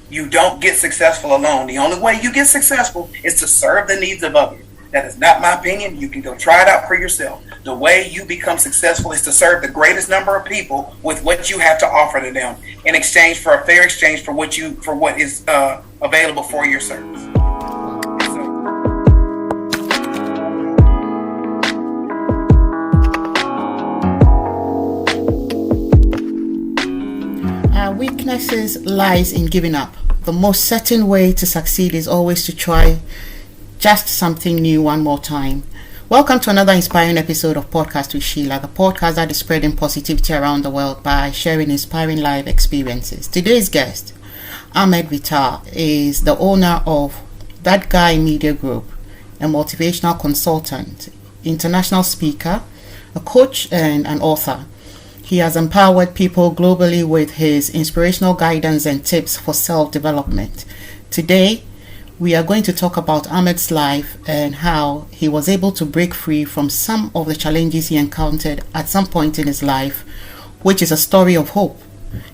You don't get successful alone. The only way you get successful is to serve the needs of others. That is not my opinion. You can go try it out for yourself. The way you become successful is to serve the greatest number of people with what you have to offer to them in exchange for a fair exchange for what is available for your service. Our weaknesses lies in giving up. The most certain way to succeed is always to try just something new one more time. Welcome to another inspiring episode of Podcast with SHEILA, the podcast that is spreading positivity around the world by sharing inspiring life experiences. Today's guest, Ahmard Vital, is the owner of That Guy Media Group, a motivational consultant, international speaker, a coach, and an author. He has empowered people globally with his inspirational guidance and tips for self-development. Today, we are going to talk about Ahmed's life and how he was able to break free from some of the challenges he encountered at some point in his life, which is a story of hope.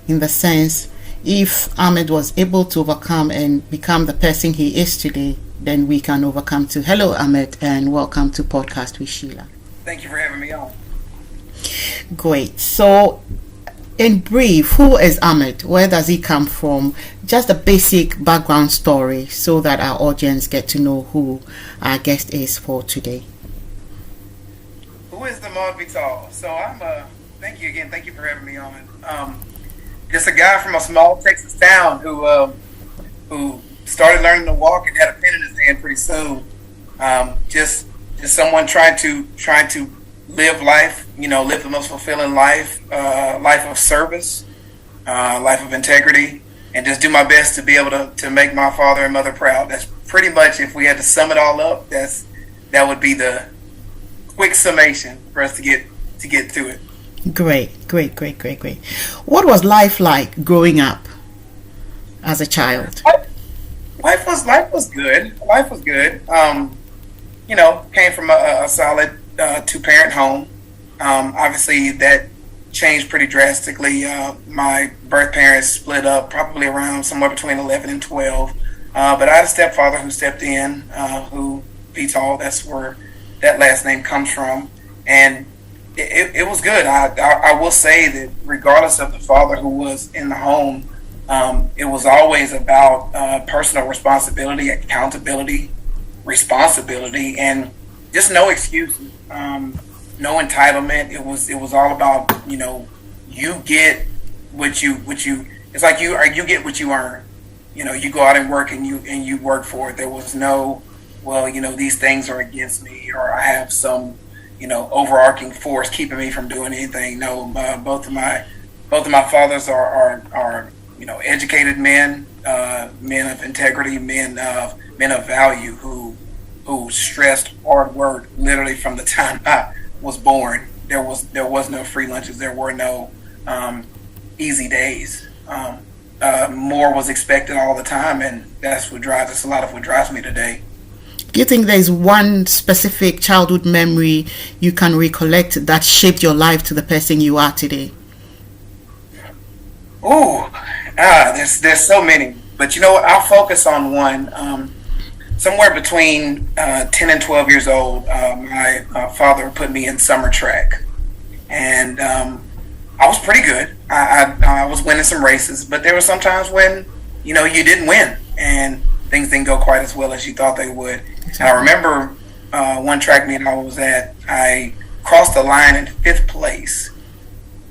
In the sense, if Ahmed was able to overcome and become the person he is today, then we can overcome too. Hello, Ahmed, and welcome to Podcast with SHEILA. Thank you for having me on. Great. So, in brief, who is Ahmed? Where does he come from? Just a basic background story so that our audience get to know who our guest is for today. Who is Ahmard Vital? So thank you again. Thank you for having me on. Just a guy from a small Texas town who started learning to walk and had a pen in his hand pretty soon. Just someone trying to live life, live the most fulfilling life, life of service, life of integrity, and just do my best to be able to make my father and mother proud. That's pretty much, if we had to sum it all up, that would be the quick summation for us to get through it. Great. What was life like growing up as a child? Life was good. Life was good. Came from a solid two-parent home. Obviously, that changed pretty drastically. My birth parents split up probably around somewhere between 11 and 12. But I had a stepfather who stepped in, who Vital, that's where that last name comes from. And it was good. I will say that regardless of the father who was in the home, it was always about personal responsibility, accountability, responsibility, and just no excuses. No entitlement. It was all about, you get what you it's like you get what you earn. You go out and work and you work for it. There was no, these things are against me, or I have some, overarching force keeping me from doing anything. No, both of my fathers are educated men, men of integrity, men of value who stressed hard work literally from the time I was born. There was no free lunches. There were no easy days. More was expected all the time, and that's what drives us. A lot of what drives me today. Do you think there's one specific childhood memory you can recollect that shaped your life to the person you are today? There's so many, but I'll focus on one. Somewhere between 10 and 12 years old, my father put me in summer track, and I was pretty good. I was winning some races, but there were some times when you didn't win and things didn't go quite as well as you thought they would. And I remember one track meet I was at, I crossed the line in 5th place,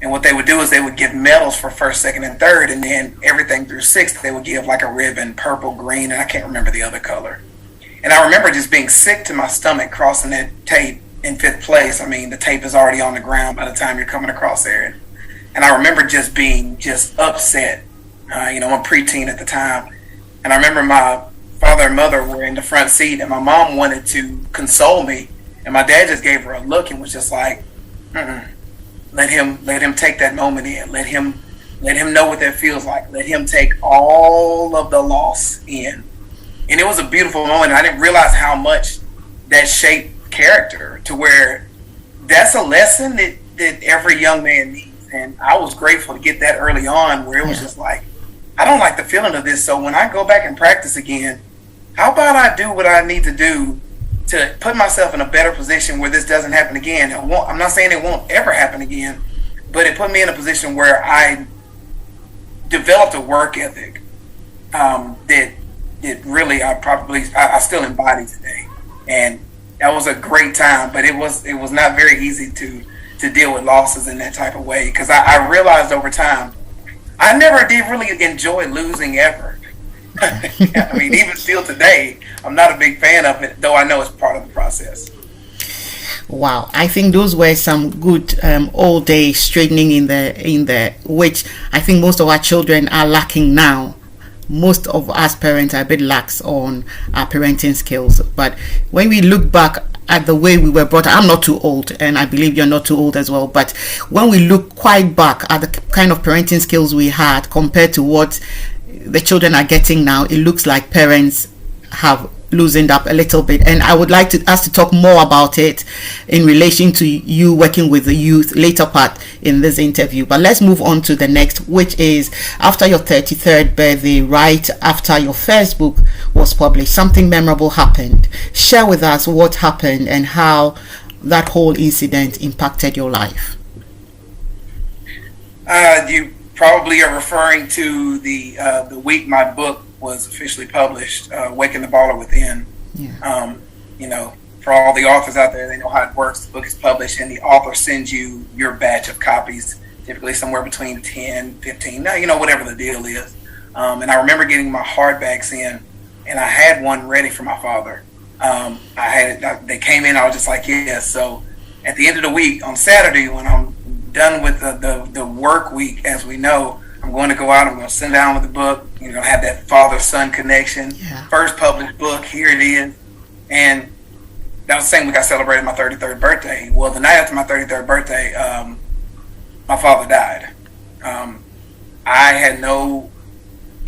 and what they would do is they would give medals for 1st, 2nd, and 3rd, and then everything through 6th they would give like a ribbon, purple, green, and I can't remember the other color. And I remember just being sick to my stomach crossing that tape in 5th place. I mean, the tape is already on the ground by the time you're coming across there. And I remember just being upset. I'm a preteen at the time. And I remember my father and mother were in the front seat, and my mom wanted to console me. And my dad just gave her a look and was just like, let him take that moment in. Let him know what that feels like. Let him take all of the loss in. And it was a beautiful moment. I didn't realize how much that shaped character, to where that's a lesson that every young man needs. And I was grateful to get that early on, where it was just like, I don't like the feeling of this. So when I go back and practice again, how about I do what I need to do to put myself in a better position where this doesn't happen again? I'm not saying it won't ever happen again, but it put me in a position where I developed a work ethic that it really I still embody today. And that was a great time, but it was not very easy to deal with losses in that type of way, because I realized over time I never did really enjoy losing ever. I mean, even still today, I'm not a big fan of it, though I know it's part of the process. Wow, I think those were some good all day straightening in the which I think most of our children are lacking now. Most of us parents are a bit lax on our parenting skills, but when we look back at the way we were brought up, I'm not too old, and I believe you're not too old as well, but when we look quite back at the kind of parenting skills we had compared to what the children are getting now, it looks like parents have loosened up a little bit. And I would like us to talk more about it in relation to you working with the youth later part in this interview. But let's move on to the next, which is after your 33rd birthday, right after your first book was published, something memorable happened. Share with us what happened and how that whole incident impacted your life. You probably are referring to the week my book was officially published, Awaken the Baller Within. Yeah. For all the authors out there, they know how it works. The book is published and the author sends you your batch of copies, typically somewhere between 10, 15, whatever the deal is. And I remember getting my hardbacks in, and I had one ready for my father. They came in, I was just like, yes. So at the end of the week, on Saturday, when I'm done with the work week, as we know, I'm going to go out, I'm going to sit down with the book, have that father-son connection. Yeah. First published book, here it is. And that was the same week I celebrated my 33rd birthday. Well, the night after my 33rd birthday, my father died. I had no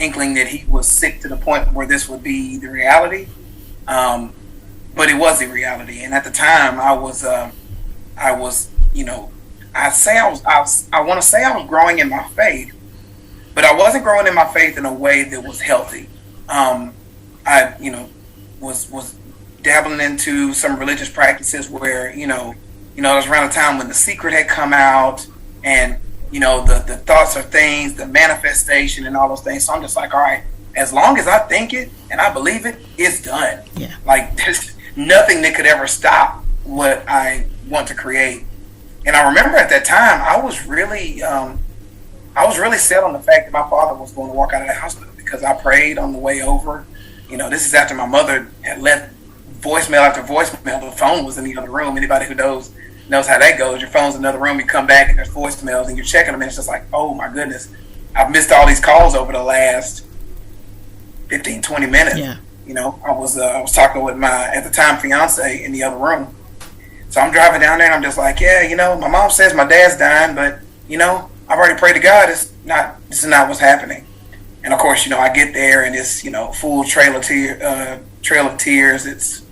inkling that he was sick to the point where this would be the reality. But it was the reality. And at the time, I want to say I was growing in my faith, but I wasn't growing in my faith in a way that was healthy. I was dabbling into some religious practices where, it was around the time when The Secret had come out, and, the thoughts are things, the manifestation and all those things. So I'm just like, all right, as long as I think it and I believe it, it's done. Yeah. Like, there's nothing that could ever stop what I want to create. And I remember at that time, I was really set on the fact that my father was going to walk out of the hospital, because I prayed on the way over. This is after my mother had left voicemail after voicemail. The phone was in the other room. Anybody who knows how that goes. Your phone's in another room, you come back and there's voicemails and you're checking them, and it's just like, oh my goodness, I've missed all these calls over the last 15, 20 minutes. Yeah. I was talking with my, at the time, fiance in the other room. So I'm driving down there and I'm just like, yeah, my mom says my dad's dying, but, I've already prayed to God. This is not what's happening. And of course, I get there and it's, full trail of tears. It's,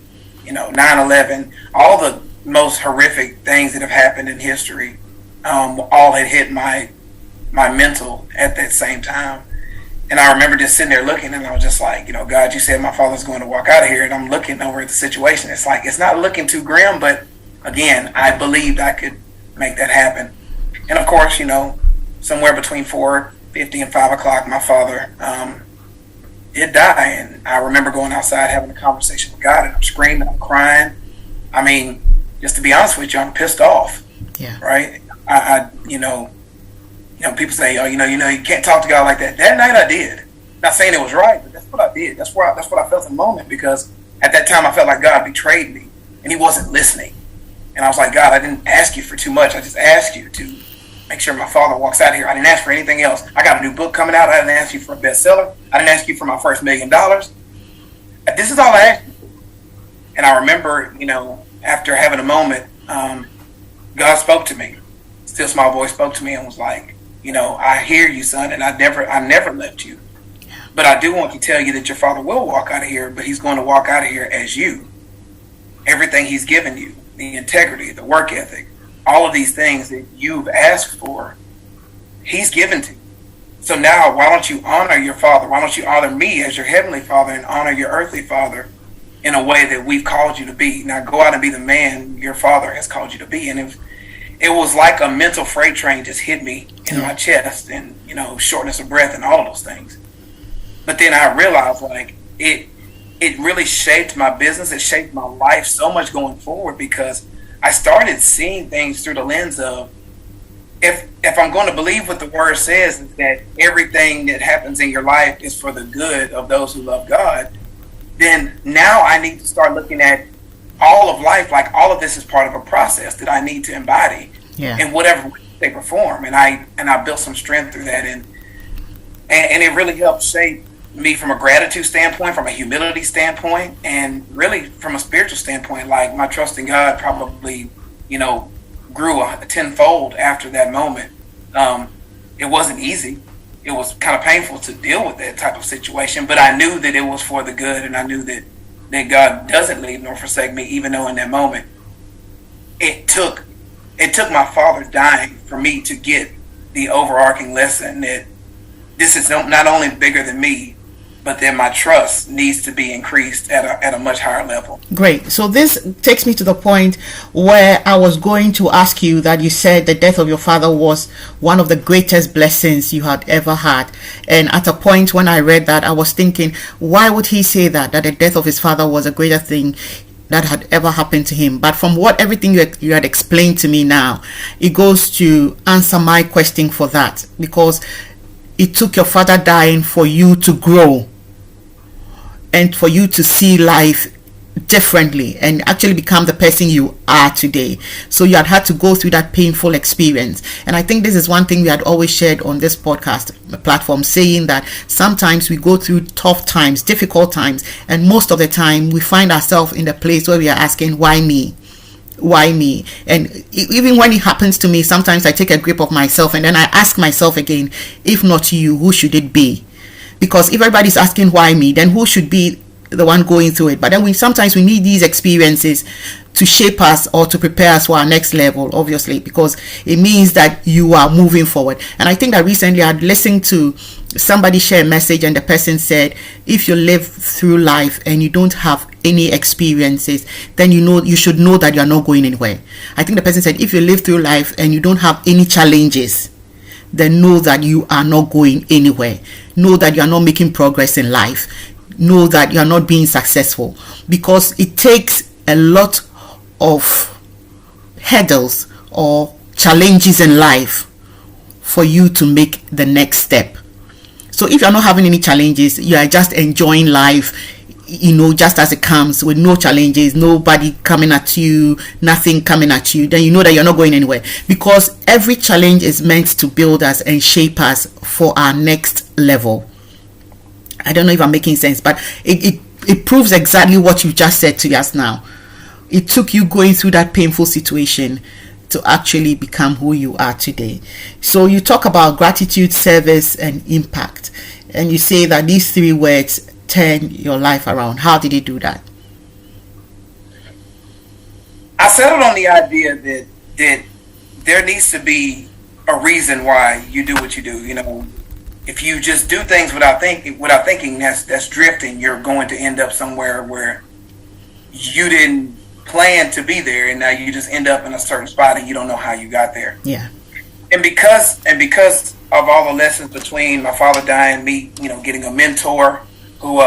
9/11, all the most horrific things that have happened in history, all had hit my mental at that same time. And I remember just sitting there looking, and I was just like, God, you said my father's going to walk out of here. And I'm looking over at the situation. It's like, it's not looking too grim, but again, I believed I could make that happen. And of course, somewhere between 4:50 and 5 o'clock, my father did die. And I remember going outside, having a conversation with God, and I'm screaming, I'm crying. I mean, just to be honest with you, I'm pissed off. Yeah. Right? People say, oh, you can't talk to God like that. That night I did. Not saying it was right, but that's what I did. That's what I felt in the moment, because at that time I felt like God betrayed me and he wasn't listening. And I was like, God, I didn't ask you for too much. I just asked you to make sure my father walks out of here. I didn't ask for anything else. I got a new book coming out. I didn't ask you for a bestseller. I didn't ask you for my first $1 million. This is all I asked you. And I remember, after having a moment, God spoke to me. Still small voice spoke to me and was like, I hear you, son, and I never left you. But I do want to tell you that your father will walk out of here, but he's going to walk out of here as you. Everything he's given you, the integrity, the work ethic, all of these things that you've asked for, he's given to you. So now, why don't you honor your father? Why don't you honor me as your heavenly father and honor your earthly father in a way that we've called you to be? Now go out and be the man your father has called you to be. And it was like a mental freight train just hit me in my chest, and, you know, shortness of breath and all of those things. But then I realized, like, it really shaped my business. It shaped my life so much going forward, because I started seeing things through the lens of, if I'm going to believe what the word says, is that everything that happens in your life is for the good of those who love God, then now I need to start looking at all of life like all of this is part of a process that I need to embody in whatever way, shape, or form. And I built some strength through that, and it really helped shape me from a gratitude standpoint, from a humility standpoint, and really from a spiritual standpoint. Like, my trust in God probably, you know, grew a tenfold after that moment. It wasn't easy. It was kind of painful to deal with that type of situation, but I knew that it was for the good, and I knew that God doesn't leave nor forsake me, even though in that moment it took my father dying for me to get the overarching lesson that this is not only bigger than me, but then my trust needs to be increased at a much higher level. Great. So this takes me to the point where I was going to ask you that you said the death of your father was one of the greatest blessings you had ever had. And at a point when I read that, I was thinking, why would he say that the death of his father was a greater thing that had ever happened to him? But from everything you had explained to me now, it goes to answer my question for that, because it took your father dying for you to grow and for you to see life differently and actually become the person you are today. So you had to go through that painful experience. And I think this is one thing we had always shared on this podcast platform, saying that sometimes we go through tough times, difficult times, and most of the time we find ourselves in the place where we are asking, why me? Why me? And even when it happens to me, sometimes I take a grip of myself and then I ask myself again, if not you, who should it be? Because if everybody's asking why me, then who should be the one going through it? But then sometimes we need these experiences to shape us or to prepare us for our next level, obviously, because it means that you are moving forward. And I think that recently I had listened to somebody share a message, and the person said, if you live through life and you don't have any experiences, then you should know that you are not going anywhere. I think the person said, if you live through life and you don't have any challenges, then know that you are not going anywhere. Know that you are not making progress in life. Know that you are not being successful, because it takes a lot of hurdles or challenges in life for you to make the next step. So if you're not having any challenges, you are just enjoying life, just as it comes, with no challenges, nobody coming at you, nothing coming at you, then you know that you're not going anywhere, because every challenge is meant to build us and shape us for our next level. I don't know if I'm making sense, but it proves exactly what you just said to us now. It took you going through that painful situation to actually become who you are today. So you talk about gratitude, service, and impact, and you say that these three words turn your life around. How did you do that? I settled on the idea that there needs to be a reason why you do what you do. If you just do things without thinking, that's drifting. You're going to end up somewhere where you didn't plan to be there, and now you just end up in a certain spot and you don't know how you got there. Yeah. And because of all the lessons between my father dying, me, getting a mentor who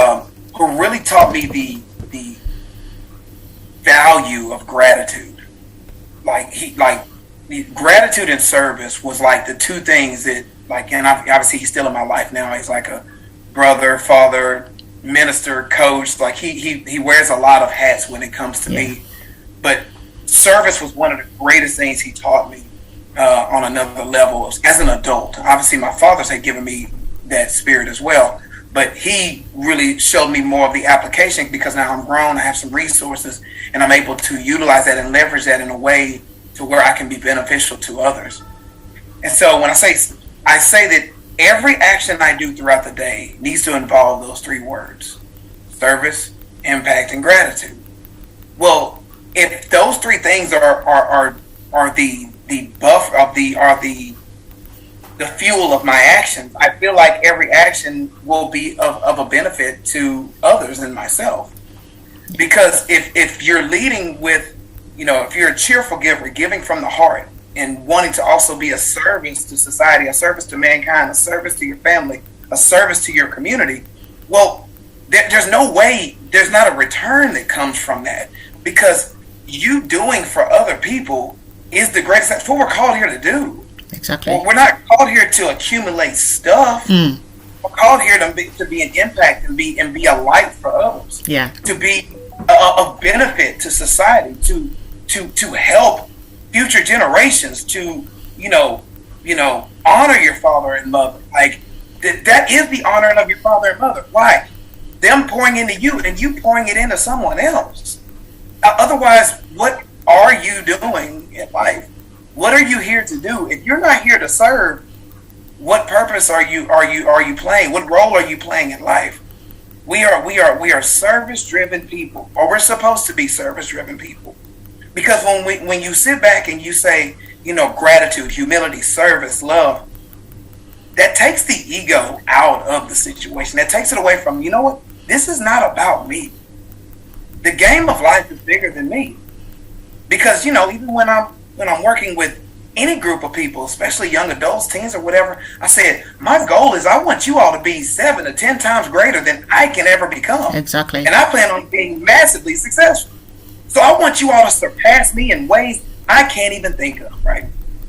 really taught me the value of gratitude. Gratitude and service was like the two things that, and obviously he's still in my life now. He's like a brother, father, minister, coach. Like he wears a lot of hats when it comes to me. But service was one of the greatest things he taught me on another level as an adult. Obviously my fathers had given me that spirit as well, but he really showed me more of the application, because now I'm grown, I have some resources, and I'm able to utilize that and leverage that in a way to where I can be beneficial to others. And so when I say that every action I do throughout the day needs to involve those three words: service, impact, and gratitude. Well, if those three things are the the fuel of my actions, I feel like every action will be of a benefit to others and myself. Because if you're leading with, if you're a cheerful giver, giving from the heart, and wanting to also be a service to society, a service to mankind, a service to your family, a service to your community, well, there's no way, there's not a return that comes from that. Because you doing for other people is the greatest. That's what we're called here to do. Exactly. Well, we're not called here to accumulate stuff. We're called here to be an impact and be a light for others. Yeah. To be of benefit to society, to help future generations, to honor your father and mother. Like that is the honoring of your father and mother. Why? Them pouring into you and you pouring it into someone else. Otherwise, what are you doing in life? What are you here to do? If you're not here to serve, what purpose are you playing? What role are you playing in life? We are service-driven people, or we're supposed to be service-driven people. Because when you sit back and you say, gratitude, humility, service, love, that takes the ego out of the situation. That takes it away from, this is not about me. The game of life is bigger than me. Because, even when I'm working with any group of people, especially young adults, teens, or whatever, I said, my goal is I want you all to be 7 to 10 times greater than I can ever become. Exactly. And I plan on being massively successful. So I want you all to surpass me in ways I can't even think of, right?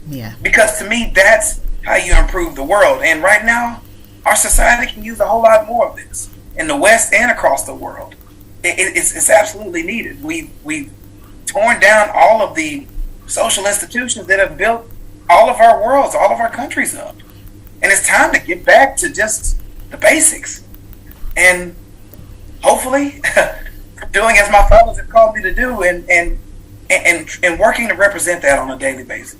Yeah. Because to me, that's how you improve the world. And right now, our society can use a whole lot more of this in the West and across the world. It's absolutely needed. We've torn down all of the social institutions that have built all of our worlds, all of our countries up. And it's time to get back to just the basics. And hopefully doing as my fathers have called me to do and working to represent that on a daily basis.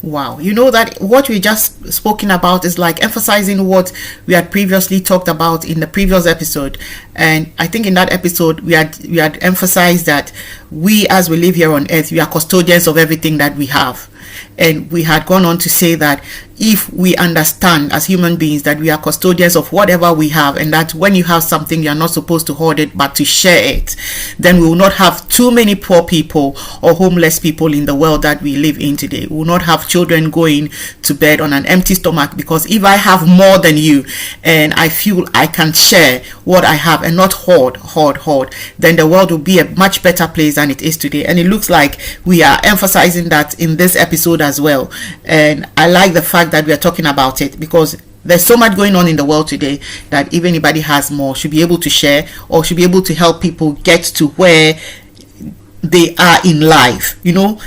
Wow. That what we just spoken about is like emphasizing what we had previously talked about in the previous episode. And I think in that episode we had emphasized that we, as we live here on earth, we are custodians of everything that we have. And we had gone on to say that if we understand as human beings that we are custodians of whatever we have, and that when you have something, you are not supposed to hoard it but to share it, then we will not have too many poor people or homeless people in the world that we live in today. We will not have children going to bed on an empty stomach, because if I have more than you and I feel I can share what I have and not hoard, then the world will be a much better place than it is today. And it looks like we are emphasizing that in this episode as well. And I like the fact that we are talking about it, because there's so much going on in the world today that if anybody has more, should be able to share or should be able to help people get to where they are in life,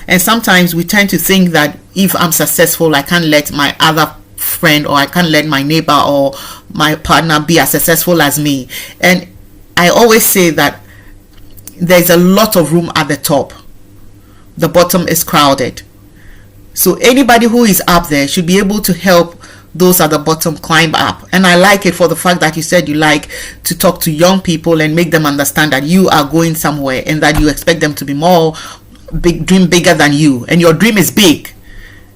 And sometimes we tend to think that if I'm successful, I can't let my other friend or I can't let my neighbor or my partner be as successful as me. And I always say that there's a lot of room at the top. The bottom is crowded. So anybody who is up there should be able to help those at the bottom climb up. And I like it for the fact that you said you like to talk to young people and make them understand that you are going somewhere and that you expect them to be dream bigger than you. And your dream is big.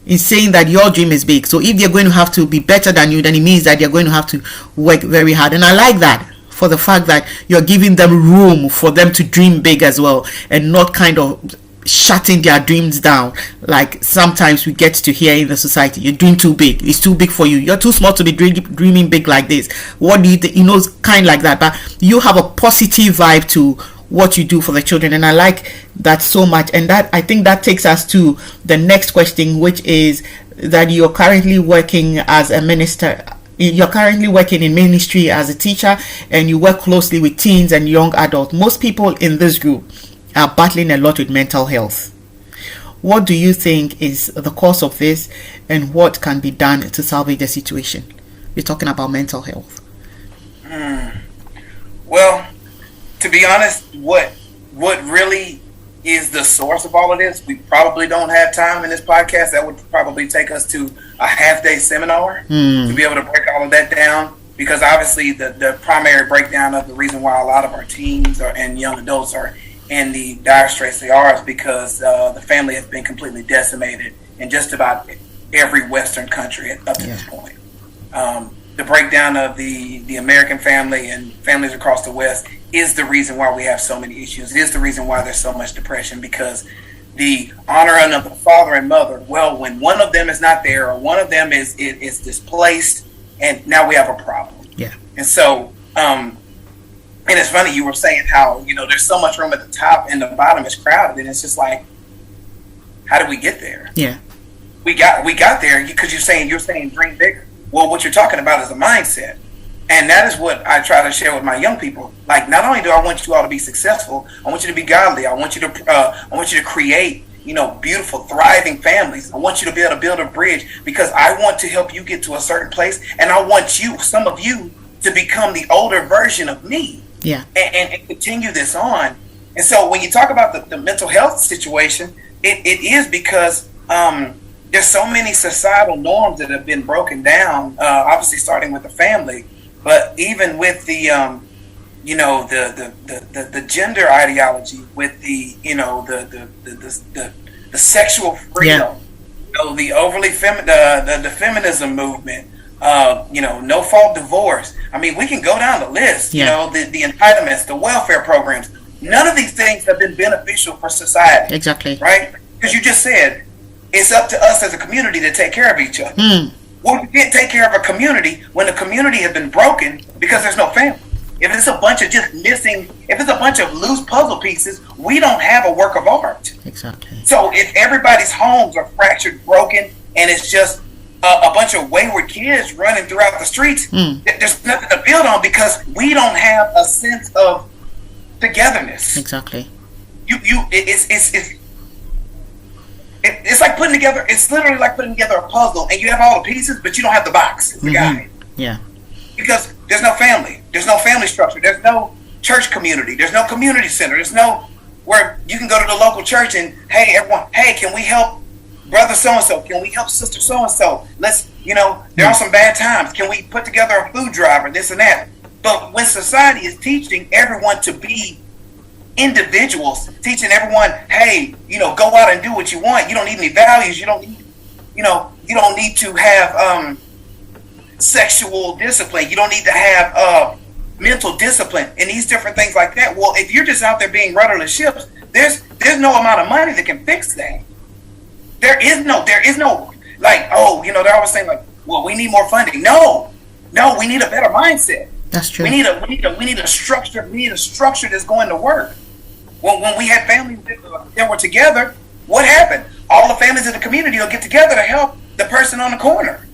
In saying that your dream is big. So if they're going to have to be better than you, then it means that you're going to have to work very hard. And I like that for the fact that you're giving them room for them to dream big as well, and not kind of shutting their dreams down. Like sometimes we get to hear in the society, you're dream too big, it's too big for you, you're too small to be dreaming big like this. What do you think? Kind like that. But you have a positive vibe to what you do for the children, and I like that so much. And that, I think that takes us to the next question, which is that you're currently working as a minister. You're currently working in ministry as a teacher, and you work closely with teens and young adults. Most people in this group are battling a lot with mental health. What do you think is the cause of this, and what can be done to salvage the situation? We're talking about mental health. Well, to be honest, what really is the source of all of this, we probably don't have time in this podcast. That would probably take us to a half-day seminar to be able to break all of that down. Because obviously the primary breakdown of the reason why a lot of our teens and young adults are in the dire straits they are is because the family has been completely decimated in just about every Western country up to this point. The breakdown of the American family and families across the West is the reason why we have so many issues. It is the reason why there's so much depression, because the honoring of the father and mother, well, when one of them is not there or one of them is displaced, and now we have a problem. Yeah. And so, and it's funny, you were saying how, there's so much room at the top and the bottom is crowded, and it's just like, how did we get there? Yeah. We got there because you're saying dream bigger. Well, what you're talking about is a mindset. And that is what I try to share with my young people. Like, not only do I want you all to be successful, I want you to be godly. I want you to create, beautiful, thriving families. I want you to be able to build a bridge, because I want to help you get to a certain place, and I want some of you, to become the older version of me. Yeah. And continue this on. And so when you talk about the mental health situation, it is because there's so many societal norms that have been broken down, obviously starting with the family, but even with the gender ideology, with the sexual freedom, the overly the feminism movement, no fault divorce. I mean, we can go down the list. The entitlements, the welfare programs. None of these things have been beneficial for society. Exactly. Right? Because you just said, it's up to us as a community to take care of each other. Well, we can't take care of a community when the community has been broken because there's no family. If it's a bunch of if it's a bunch of loose puzzle pieces, we don't have a work of art. Exactly. So if everybody's homes are fractured, broken, and it's just a bunch of wayward kids running throughout the streets, there's nothing to build on, because we don't have a sense of togetherness. Exactly. It's like putting together. It's literally like putting together a puzzle, and you have all the pieces, but you don't have the box, the guide. Yeah. Because there's no family. There's no family structure. There's no church community. There's no community center. There's no where you can go to the local church and, hey, everyone, hey, can we help brother so and so? Can we help sister so and so? Let's, there are some bad times. Can we put together a food drive or this and that? But when society is teaching everyone to be individuals, teaching everyone, hey, go out and do what you want. You don't need any values. You don't need, you don't need to have sexual discipline. You don't need to have mental discipline and these different things like that. Well, if you're just out there being rudderless ships, there's no amount of money that can fix that. There is no like, they're always saying like, well, we need more funding. No, we need a better mindset. That's true. We need a structure. We need a structure that's going to work. When we had families that were together, what happened? All the families in the community will get together to help the person on the corner,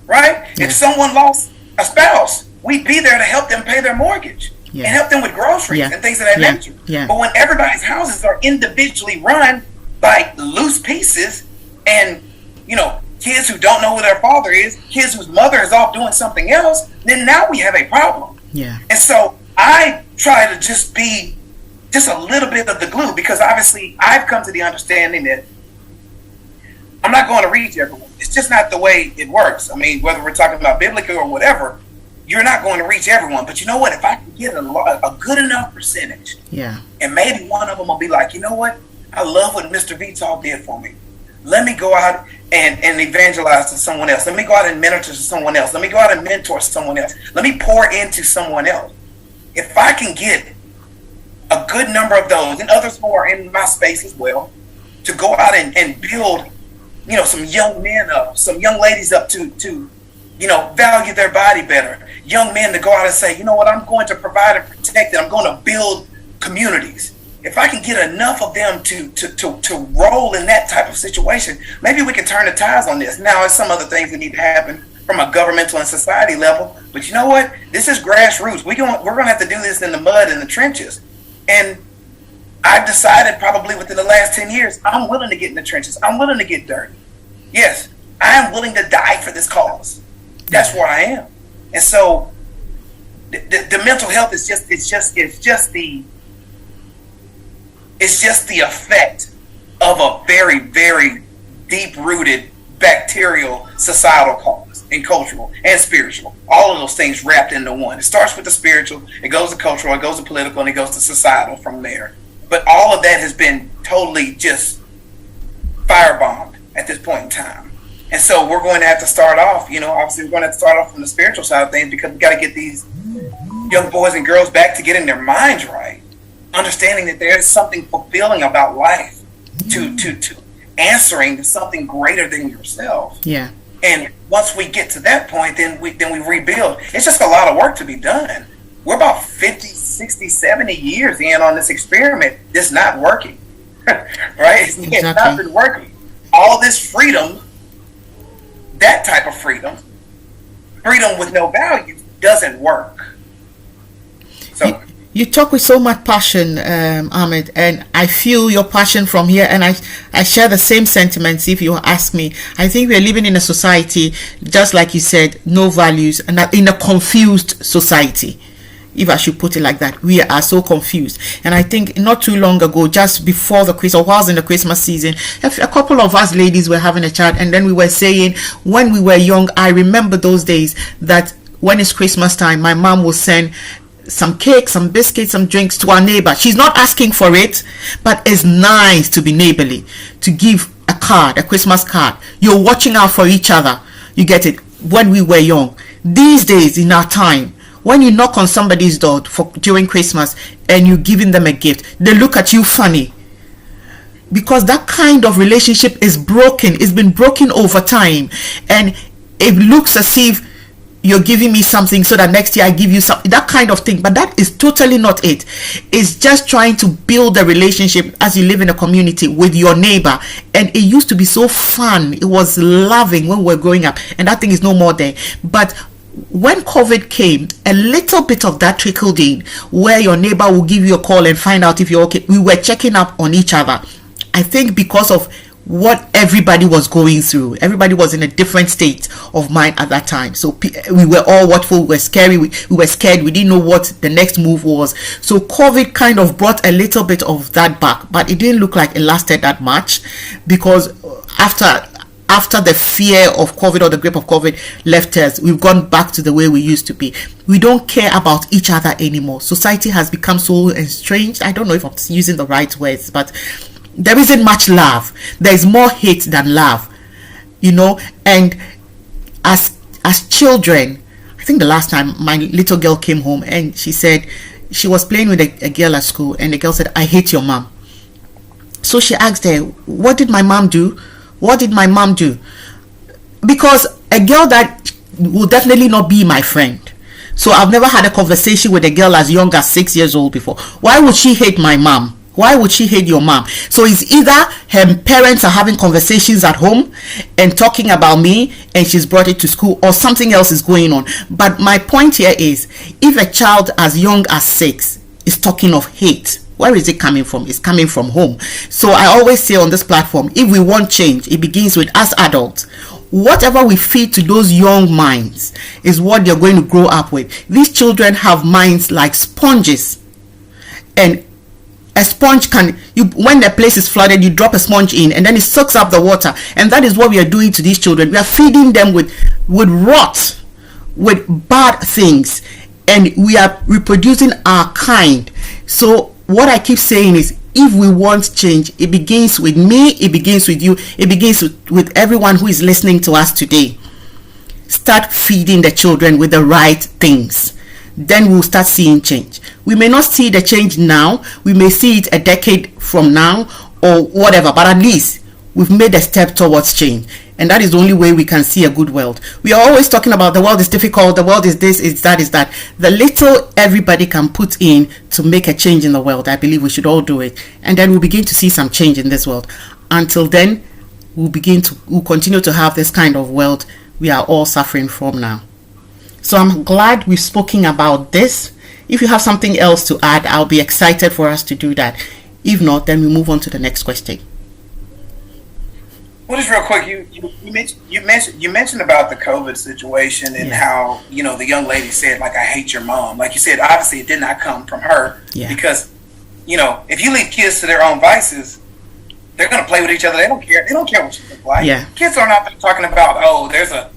right? Yeah. If someone lost a spouse, we'd be there to help them pay their mortgage and help them with groceries and things of that nature. Yeah. But when everybody's houses are individually run by loose pieces, and kids who don't know who their father is, kids whose mother is off doing something else, then now we have a problem. Yeah. And so I try to just be just a little bit of the glue, because obviously I've come to the understanding that I'm not going to reach everyone. It's just not the way it works. I mean, whether we're talking about biblical or whatever, you're not going to reach everyone. But you know what? If I can get a good enough percentage, and maybe one of them will be like, you know what? I love what Mr. Vital did for me. Let me go out and evangelize to someone else. Let me go out and mentor to someone else. Let me go out and mentor someone else. Let me pour into someone else. If I can get a good number of those, and others who are in my space as well, to go out and build, some young men up, some young ladies up to value their body better. Young men to go out and say, you know what, I'm going to provide and protect it. I'm going to build communities. If I can get enough of them to roll in that type of situation, maybe we can turn the tides on this. Now, there's some other things that need to happen from a governmental and society level, but you know what? This is grassroots. We're going to have to do this in the mud, in the trenches. And I've decided probably within the last 10 years, I'm willing to get in the trenches. I'm willing to get dirty. Yes, I am willing to die for this cause. That's where I am. And so the mental health is just the effect of a very, very deep-rooted bacterial societal cause, and cultural and spiritual. All of those things wrapped into one. It starts with the spiritual, it goes to cultural, it goes to political, and it goes to societal from there. But all of that has been totally just firebombed at this point in time. And so we're going to have to start off, obviously we're going to have to start off from the spiritual side of things, because we got to get these young boys and girls back to getting their minds right, understanding that there is something fulfilling about life, to answering to something greater than yourself. Yeah. And once we get to that point, then we rebuild. It's just a lot of work to be done. We're about 50, 60, 70 years in on this experiment. It's not working. Right? It's not been working. All this freedom, that type of freedom with no value, doesn't work. So you talk with so much passion, Ahmed, and I feel your passion from here, and I share the same sentiments. If you ask me, I think we are living in a society, just like you said, no values, and in a confused society. If I should put it like that, we are so confused. And I think not too long ago, just before the Christmas, or whilst in the Christmas season, a couple of us ladies were having a chat, and then we were saying, when we were young, I remember those days that when it's Christmas time, my mom will send some cake, some biscuits, some drinks to our neighbor. She's not asking for it, but it's nice to be neighborly, to give a card, a Christmas card. You're watching out for each other. You get it? When we were young. These days, in our time, when you knock on somebody's door during Christmas and you're giving them a gift, they look at you funny, because that kind of relationship is broken. It's been broken over time, and it looks as if you're giving me something so that next year I give you something, that kind of thing. But that is totally not it. It's just trying to build a relationship as you live in a community with your neighbor. And it used to be so fun. It was loving when we were growing up, and that thing is no more there. But when COVID came, a little bit of that trickled in, where your neighbor will give you a call and find out if you're okay. We were checking up on each other. I think because of what everybody was going through. Everybody was in a different state of mind at that time. So we were all watchful, we were scary, we were scared, we didn't know what the next move was. So COVID kind of brought a little bit of that back, but it didn't look like it lasted that much, because after the fear of COVID, or the grip of COVID, left us, we've gone back to the way we used to be. We don't care about each other anymore. Society has become so estranged. I don't know if I'm using the right words, but there isn't much love. There's more hate than love, and as children, I think the last time my little girl came home, and she said she was playing with a girl at school, and the girl said, "I hate your mom." So she asked her, "What did my mom do? What did my mom do?" Because a girl that will definitely not be my friend. So I've never had a conversation with a girl as young as 6 years old before. Why would she hate my mom? Why would she hate your mom? So it's either her parents are having conversations at home and talking about me, and she's brought it to school, or something else is going on. But my point here is, if a child as young as 6 is talking of hate, where is it coming from? It's coming from home. So I always say on this platform, if we want change, it begins with us adults. Whatever we feed to those young minds is what they're going to grow up with. These children have minds like sponges, and a sponge when the place is flooded, you drop a sponge in, and then it soaks up the water. And that is what we are doing to these children. We are feeding them with rot, with bad things, and we are reproducing our kind. So what I keep saying is, if we want change, it begins with me, it begins with you, it begins with everyone who is listening to us today. Start feeding the children with the right things. Then we'll start seeing change. We may not see the change now, we may see it a decade from now or whatever, but at least we've made a step towards change. And that is the only way we can see a good world. We are always talking about the world is difficult, the world is this, is that, is that. The little everybody can put in to make a change in the world, I believe we should all do it. And then we'll begin to see some change in this world. Until then, we'll continue to have this kind of world we are all suffering from now. So I'm glad we've spoken about this. If you have something else to add, I'll be excited for us to do that. If not, then we move on to the next question. Well, just real quick, you mentioned about the COVID situation and how the young lady said, like, "I hate your mom." Like you said, obviously it did not come from her, because if you leave kids to their own vices, they're going to play with each other. They don't care. They don't care what you look like. Yeah. Kids are not talking about, oh, there's a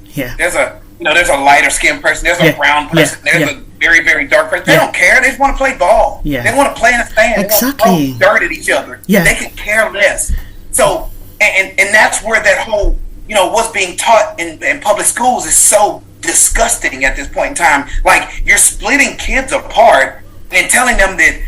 lighter skinned person, there's a brown person, there's a very, very dark person. They don't care. They just want to play ball. Yeah. They want to play in a stand. Exactly. They want to throw dirt at each other. Yeah. They can care less. So, and that's where that whole what's being taught in public schools is so disgusting at this point in time. Like, you're splitting kids apart and telling them that,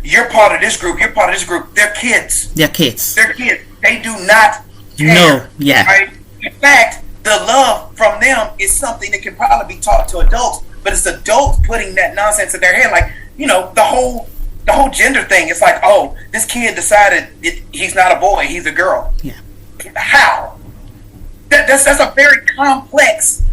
you're part of this group, you're part of this group. They're kids. They're kids. They're kids. They do not care. No, yeah. Right? In fact, the love from them is something that can probably be taught to adults, but it's adults putting that nonsense in their head. Like, the whole gender thing. It's like, oh, this kid decided he's not a boy, he's a girl. Yeah. How? That's a very complex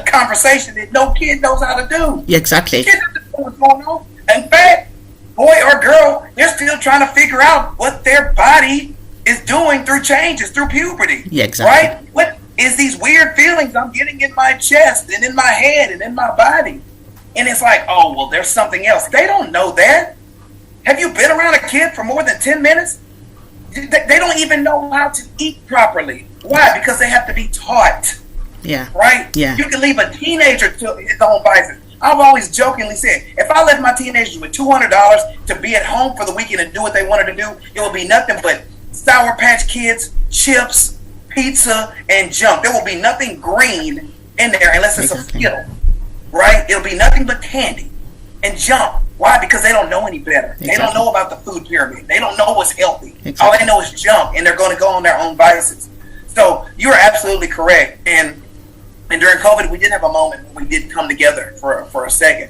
conversation that no kid knows how to do. Yeah, exactly. Kids don't know what's going on. In fact, boy or girl, they're still trying to figure out what their body is doing through changes, through puberty. Yeah, exactly. Right? What is these weird feelings I'm getting in my chest and in my head and in my body? And it's like, oh, well, there's something else. They don't know that. Have you been around a kid for more than 10 minutes? They don't even know how to eat properly. Why? Because they have to be taught. Yeah. Right? Yeah. You can leave a teenager to his own vices. I've always jokingly said, if I left my teenagers with $200 to be at home for the weekend and do what they wanted to do, it would be nothing but Sour Patch Kids, chips, pizza, and junk. There will be nothing green in there unless it's a Skittle. Right? It'll be nothing but candy and junk. Why? Because they don't know any better. Exactly. They don't know about the food pyramid. They don't know what's healthy. Exactly. All they know is junk, and they're going to go on their own vices. So you're absolutely correct. And during COVID, we did have a moment when we did come together for a second.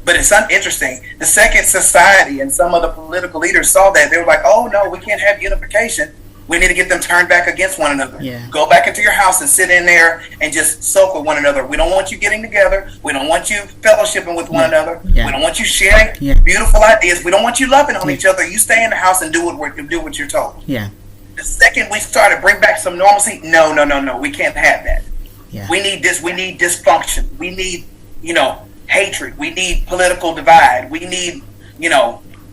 But it's interesting. The second society and some of the political leaders saw that. They were like, oh, no, we can't have unification. We need to get them turned back against one another. Yeah. Go back into your house and sit in there and just soak with one another. We don't want you getting together. We don't want you fellowshipping with one another. Yeah. We don't want you sharing beautiful ideas. We don't want you loving on each other. You stay in the house and do what you're told. Yeah. The second we started to bring back some normalcy, no. We can't have that. Yeah. We need this. We need dysfunction. We need, hatred. We need political divide. We need,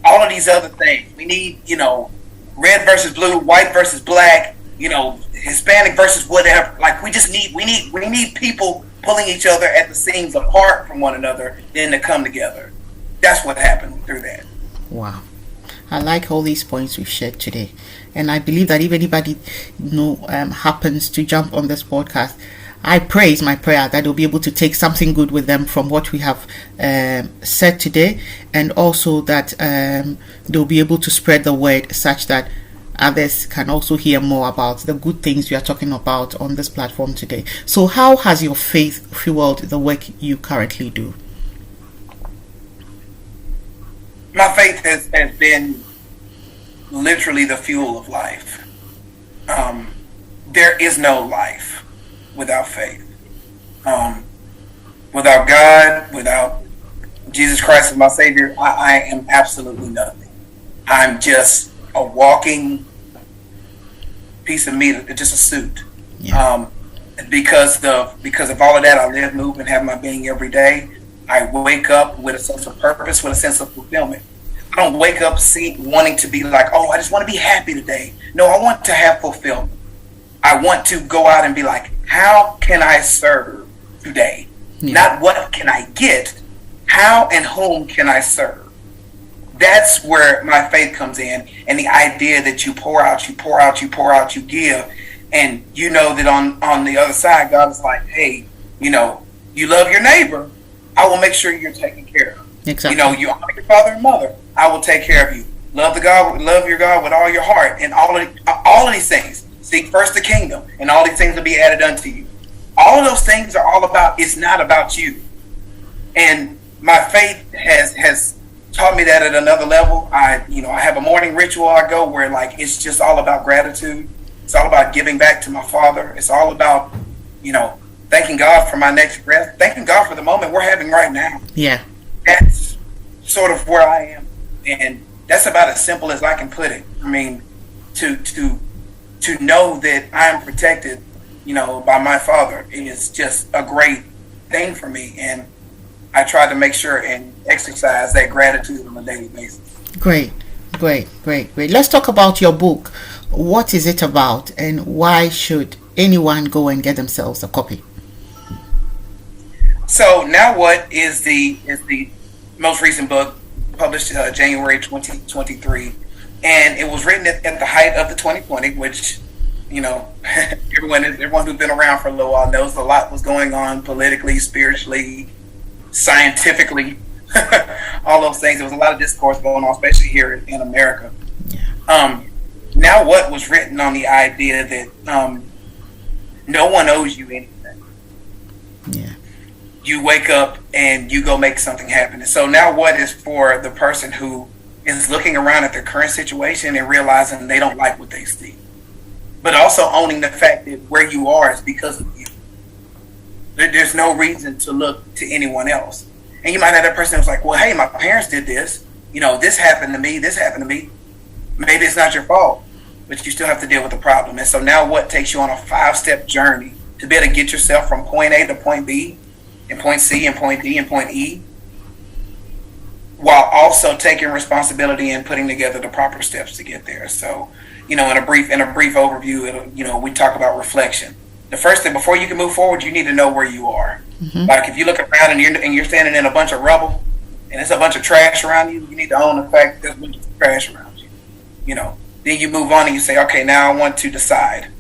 all of these other things. We need, red versus blue, white versus black, Hispanic versus whatever. Like, we need people pulling each other at the seams apart from one another, then to come together. That's what happened through that. Wow. I like all these points we've shared today. And I believe that if anybody happens to jump on this podcast, I pray, is my prayer, that they'll be able to take something good with them from what we have said today, and also that they'll be able to spread the word such that others can also hear more about the good things we are talking about on this platform today. So how has your faith fueled the work you currently do? My faith has been literally the fuel of life. There is no life without faith. Without God, without Jesus Christ as my Savior, I am absolutely nothing. I'm just a walking piece of meat, just a suit. Yeah. Because of all of that, I live, move, and have my being every day. I wake up with a sense of purpose, with a sense of fulfillment. I don't wake up wanting to be like, oh, I just want to be happy today. No, I want to have fulfillment. I want to go out and be like, how can I serve today? Yeah. Not what can I get, how and whom can I serve? That's where my faith comes in, and the idea that you pour out, you give, and you know that on the other side, God is like, hey, you love your neighbor, I will make sure you're taken care of. Exactly. You honor your father and mother, I will take care of you. Love your God with all your heart, and all of these things. Seek first the kingdom, and all these things will be added unto you. All of those things are all about, it's not about you. And my faith has taught me that at another level. I have a morning ritual I go where, like, it's just all about gratitude. It's all about giving back to my Father. It's all about, thanking God for my next breath, thanking God for the moment we're having right now. Yeah. That's sort of where I am. And that's about as simple as I can put it. I mean, to know that I'm protected, by my Father is just a great thing for me. And I try to make sure and exercise that gratitude on a daily basis. Great. Let's talk about your book. What is it about, and why should anyone go and get themselves a copy? So Now What is the most recent book, published January 2023, and it was written at the height of the 2020, which You know, everyone who's been around for a little while knows a lot was going on politically, spiritually, scientifically, all those things. There was a lot of discourse going on, especially here in America. Now what was written on the idea that no one owes you anything. Yeah. You wake up and you go make something happen. And so now what is for the person who is looking around at their current situation and realizing they don't like what they see, but also owning the fact that where you are is because of you. There's no reason to look to anyone else. And you might have that person who's like, well, hey, my parents did this. You know, this happened to me. This happened to me. Maybe it's not your fault, but you still have to deal with the problem. And so now what takes you on a 5-step journey to be able to get yourself from point A to point B, and point C, and point D, and point E, while also taking responsibility and putting together the proper steps to get there. So, you know, in a brief overview, we talk about reflection. The first thing, before you can move forward, you need to know where you are. Mm-hmm. Like if you look around and you're standing in a bunch of rubble and there's a bunch of trash around you, you need to own the fact that there's a bunch of trash around you. You know, then you move on and you say, okay, now I want to decide.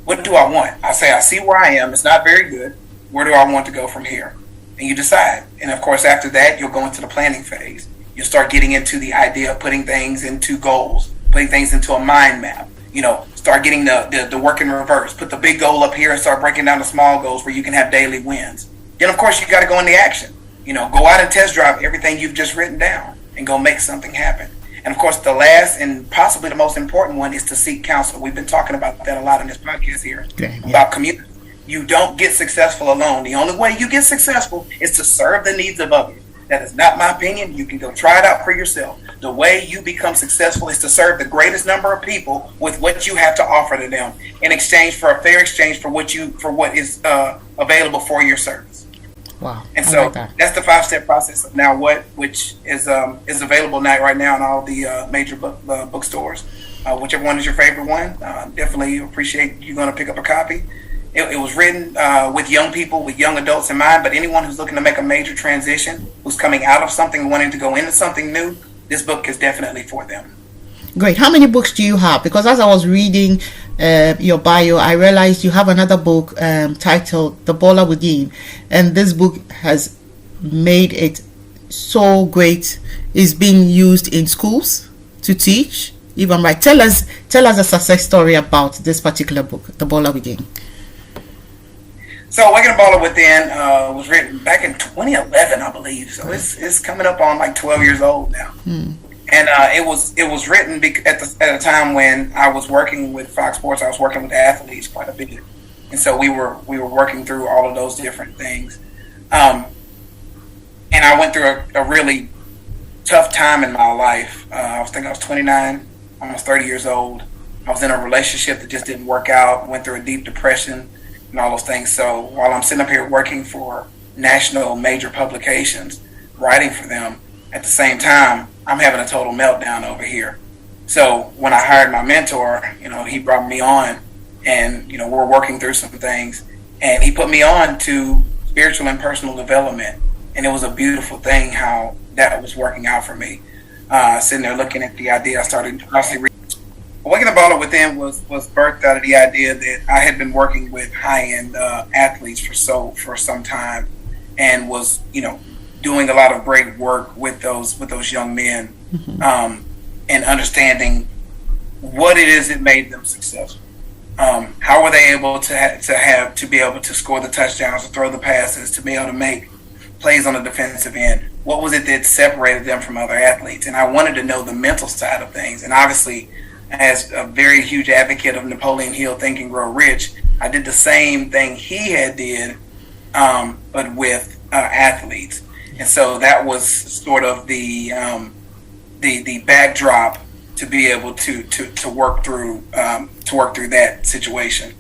What do I want? I say, I see where I am. It's not very good. Where do I want to go from here? And you decide. And of course, after that, you'll go into the planning phase. You'll start getting into the idea of putting things into goals, putting things into a mind map. You know, start getting the work in reverse. Put the big goal up here and start breaking down the small goals where you can have daily wins. Then, of course, you got to go into action. You know, go out and test drive everything you've just written down and go make something happen. And, of course, the last and possibly the most important one is to seek counsel. We've been talking about that a lot in this podcast here, about community. You don't get successful alone. The only way you get successful is to serve the needs of others. That is not my opinion. You can go try it out for yourself. The way you become successful is to serve the greatest number of people with what you have to offer to them in exchange for a fair exchange for what is available for your service. Wow. And so that's the 5-step process of Now What, which is available right now in all the major bookstores. Whichever one is your favorite one, definitely appreciate you going to pick up a copy. It was written with young people, with young adults in mind, but anyone who's looking to make a major transition, who's coming out of something, wanting to go into something new, this book is definitely for them. Great. How many books do you have? Because as I was reading your bio, I realized you have another book titled The Baller Within, and this book has made it so great. It's being used in schools to teach. If I'm right, tell us a success story about this particular book, The Baller Within. So Awaken the Baller Within was written back in 2011, I believe. So it's coming up on like 12 years old now. And it was written at a time when I was working with Fox Sports. I was working with athletes quite a bit, and so we were working through all of those different things. And I went through a really tough time in my life. I was 29, almost 30 years old. I was in a relationship that just didn't work out. Went through a deep depression and all those things. So while I'm sitting up here working for national major publications, writing for them, at the same time, I'm having a total meltdown over here. So when I hired my mentor, he brought me on, and, we're working through some things, and he put me on to spiritual and personal development. And it was a beautiful thing how that was working out for me. Sitting there looking at the idea, I started reading. Awaken the Baller Within was birthed out of the idea that I had been working with high-end athletes for some time, and was doing a lot of great work with those young men, and understanding what it is that made them successful. How were they able to be able to score the touchdowns, to throw the passes, to be able to make plays on the defensive end? What was it that separated them from other athletes? And I wanted to know the mental side of things. And obviously, as a very huge advocate of Napoleon Hill, Think and Grow Rich, I did the same thing he had did, but with athletes. And so that was sort of the backdrop to be able to work through that situation.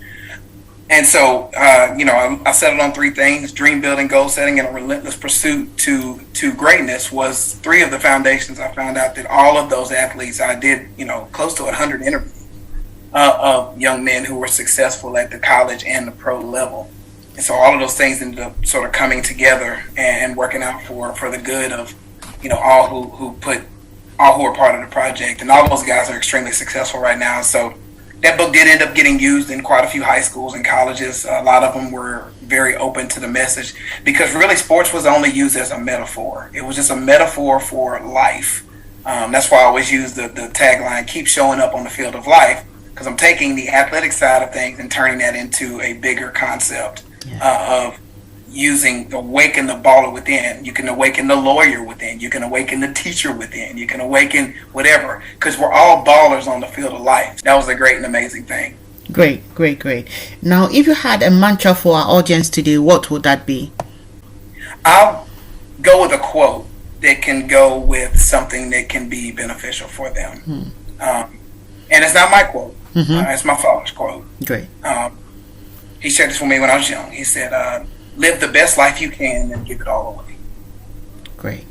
And so I settled on 3 things: dream building, goal setting, and a relentless pursuit to greatness was 3 of the foundations. I found out that all of those athletes, I did close to 100 interviews of young men who were successful at the college and the pro level. And so all of those things ended up sort of coming together and working out for the good of all who are part of the project. And all those guys are extremely successful right now. So that book did end up getting used in quite a few high schools and colleges. A lot of them were very open to the message because really sports was only used as a metaphor. It was just a metaphor for life. That's why I always use the tagline, keep showing up on the field of life, because I'm taking the athletic side of things and turning that into a bigger concept of using Awaken the Baller Within. You can awaken the lawyer within. You can awaken the teacher within. You can awaken whatever, because we're all ballers on the field of life. That was a great and amazing thing. Great. Now, if you had a mantra for our audience today, what would that be? I'll go with a quote that can go with something that can be beneficial for them. And it's not my quote. It's my father's quote. Great. He shared this with me when I was young. He said, live the best life you can and give it all away. Great.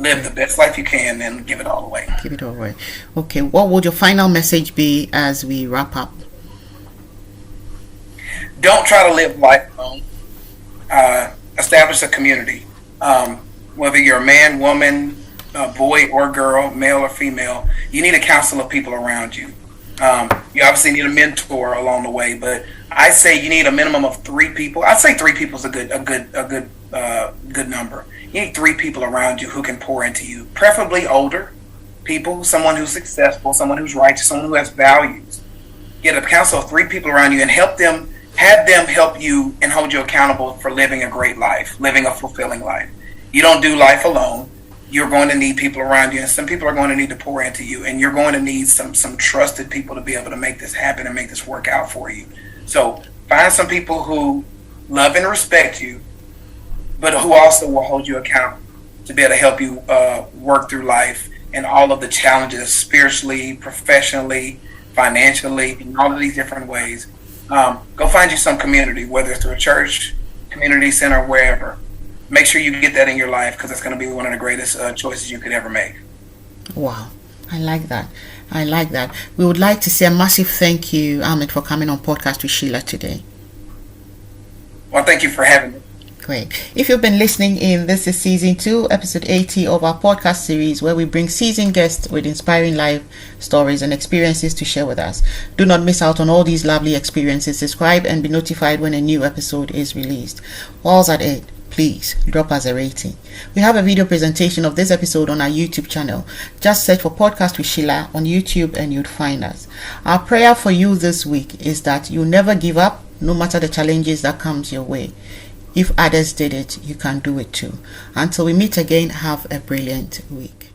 Live the best life you can and give it all away. Give it all away. Okay, what would your final message be as we wrap up? Don't try to live life alone. Establish a community. Whether you're a man, woman, boy or girl, male or female, you need a council of people around you. You obviously need a mentor along the way, but I say you need a minimum of 3 people. I'd say 3 people is a good number. You need 3 people around you who can pour into you, preferably older people, someone who's successful, someone who's righteous, someone who has values. Get a council of 3 people around you and have them help you and hold you accountable for living a great life, living a fulfilling life. You don't do life alone. You're going to need people around you, and some people are going to need to pour into you, and you're going to need some trusted people to be able to make this happen and make this work out for you. So find some people who love and respect you, but who also will hold you accountable to be able to help you work through life and all of the challenges spiritually, professionally, financially, in all of these different ways. Go find you some community, whether it's through a church, community center, wherever. Make sure you get that in your life, because it's going to be one of the greatest choices you could ever make. Wow. I like that. We would like to say a massive thank you, Ahmed, for coming on Podcast with SHEILA today. Well, thank you for having me. Great. If you've been listening in, this is Season 2, Episode 80 of our podcast series, where we bring seasoned guests with inspiring life stories and experiences to share with us. Do not miss out on all these lovely experiences. Subscribe and be notified when a new episode is released. Whilst at it, please drop us a rating. We have a video presentation of this episode on our YouTube channel. Just search for Podcast with SHEILA on YouTube and you'd find us. Our prayer for you this week is that you never give up, no matter the challenges that comes your way. If others did it, you can do it too. Until we meet again, have a brilliant week.